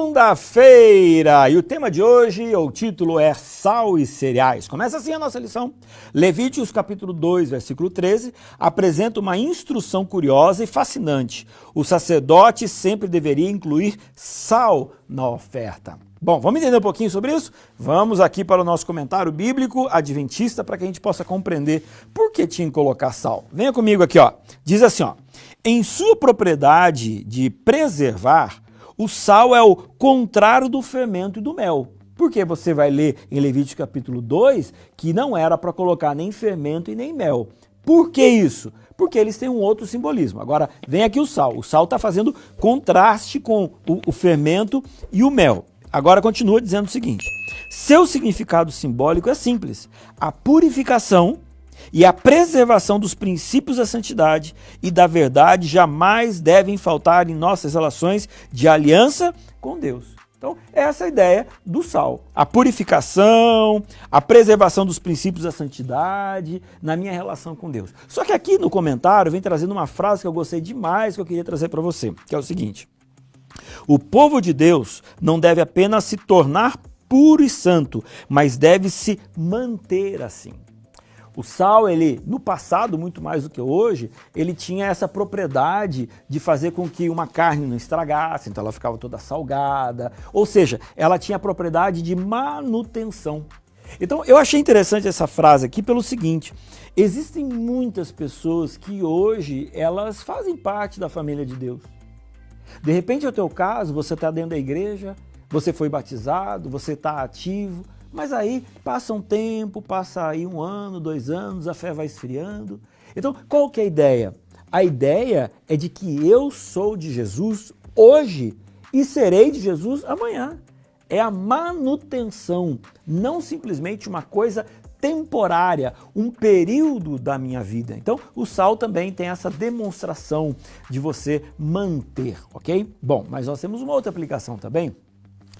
Segunda-feira! E o tema de hoje, o título é Sal e Cereais. Começa assim a nossa lição. Levíticos capítulo 2, versículo 13, apresenta uma instrução curiosa e fascinante. O sacerdote sempre deveria incluir sal na oferta. Bom, vamos entender um pouquinho sobre isso? Vamos aqui para o nosso comentário bíblico adventista para que a gente possa compreender por que tinha que colocar sal. Venha comigo aqui, ó. Diz assim, ó. Em sua propriedade de preservar, o sal é o contrário do fermento e do mel. Porque você vai ler em Levíticos capítulo 2 que não era para colocar nem fermento e nem mel. Por que isso? Porque eles têm um outro simbolismo. Agora, vem aqui o sal. O sal está fazendo contraste com o fermento e o mel. Agora continua dizendo o seguinte: seu significado simbólico é simples. A purificação e a preservação dos princípios da santidade e da verdade jamais devem faltar em nossas relações de aliança com Deus. Então, essa é a ideia do sal. A purificação, a preservação dos princípios da santidade na minha relação com Deus. Só que aqui no comentário vem trazendo uma frase que eu gostei demais, que eu queria trazer para você, que é o seguinte: o povo de Deus não deve apenas se tornar puro e santo, mas deve se manter assim. O sal, ele, no passado, muito mais do que hoje, ele tinha essa propriedade de fazer com que uma carne não estragasse, então ela ficava toda salgada, ou seja, ela tinha a propriedade de manutenção. Então, eu achei interessante essa frase aqui pelo seguinte: existem muitas pessoas que hoje, elas fazem parte da família de Deus. De repente, é o teu caso, você está dentro da igreja, você foi batizado, você está ativo, mas aí passa um tempo, passa aí 1 ano, 2 anos, a fé vai esfriando. Então, qual que é a ideia? A ideia é de que eu sou de Jesus hoje e serei de Jesus amanhã. É a manutenção, não simplesmente uma coisa temporária, um período da minha vida. Então, o sal também tem essa demonstração de você manter, ok? Bom, mas nós temos uma outra aplicação também.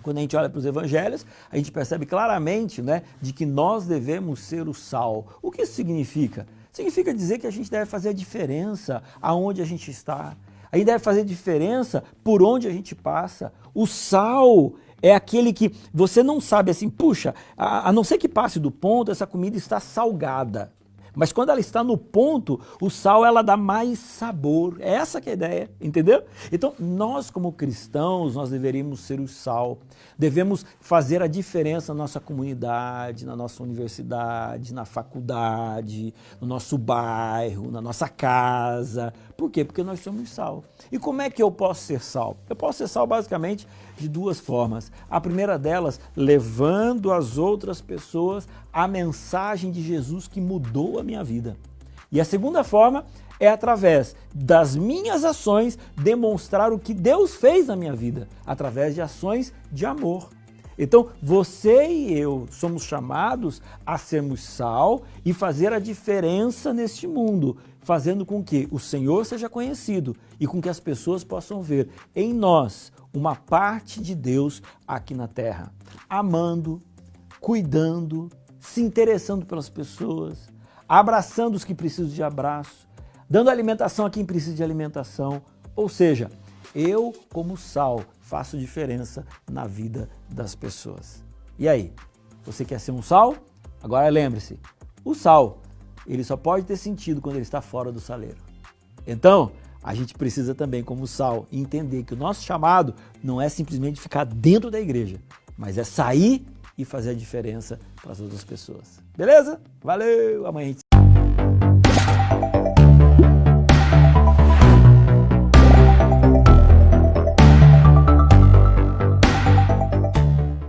Quando a gente olha para os evangelhos, a gente percebe claramente, né, de que nós devemos ser o sal. O que isso significa? Significa dizer que a gente deve fazer a diferença aonde a gente está. A gente deve fazer a diferença por onde a gente passa. O sal é aquele que você não sabe assim, puxa, a não ser que passe do ponto, essa comida está salgada. Mas quando ela está no ponto, o sal ela dá mais sabor. É essa que é a ideia, entendeu? Então, nós como cristãos, nós deveríamos ser o sal. Devemos fazer a diferença na nossa comunidade, na nossa universidade, na faculdade, no nosso bairro, na nossa casa. Por quê? Porque nós somos sal. E como é que eu posso ser sal? Eu posso ser sal basicamente de 2 formas. A primeira delas, levando as outras pessoas a mensagem de Jesus que mudou a minha vida. E a segunda forma é através das minhas ações demonstrar o que Deus fez na minha vida, através de ações de amor. Então, você e eu somos chamados a sermos sal e fazer a diferença neste mundo, fazendo com que o Senhor seja conhecido e com que as pessoas possam ver em nós uma parte de Deus aqui na terra, amando, cuidando, se interessando pelas pessoas, abraçando os que precisam de abraço, dando alimentação a quem precisa de alimentação. Ou seja, eu, como sal, faço diferença na vida das pessoas. E aí, você quer ser um sal? Agora lembre-se, o sal, ele só pode ter sentido quando ele está fora do saleiro. Então, a gente precisa também, como sal, entender que o nosso chamado não é simplesmente ficar dentro da igreja, mas é sair e fazer a diferença para as outras pessoas. Beleza? Valeu! Amanhã a gente